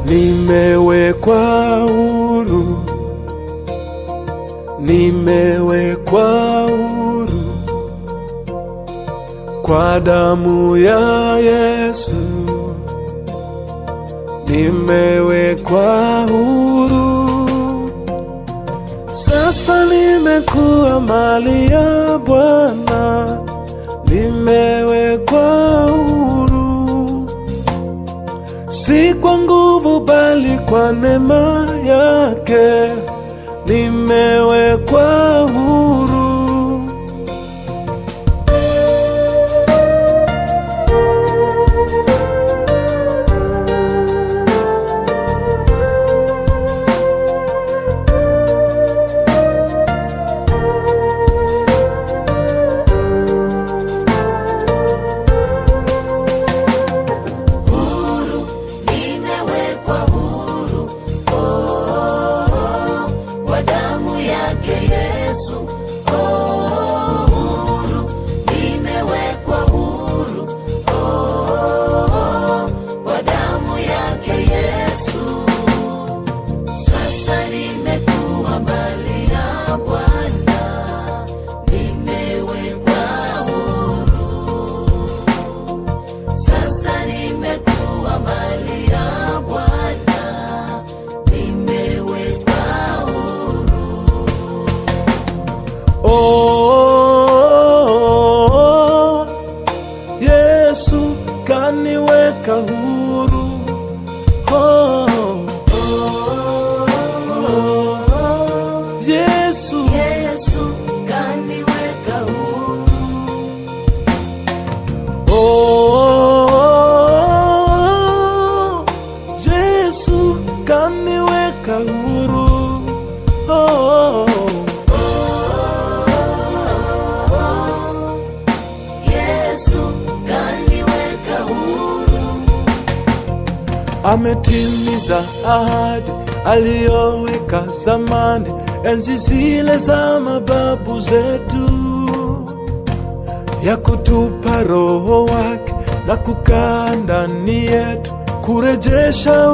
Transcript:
Nimewekwa huru, nimewekwa huru kwa damu ya Yesu. Nimewekwa huru, sasa nimekuwa mali ya Bwana. Nimewekwa huru, si kwa nguvu bali kwa neema yake. Nimewekwa huru. Yesu kaniweka huru. Yesu kaniweka huru. Yesu kaniweka huru. Ametimiza ahadi aliyoweka zamani, enzi zile za mababu zetu, ya kutupa Roho wake na kukaa ndani yetu, kurejesha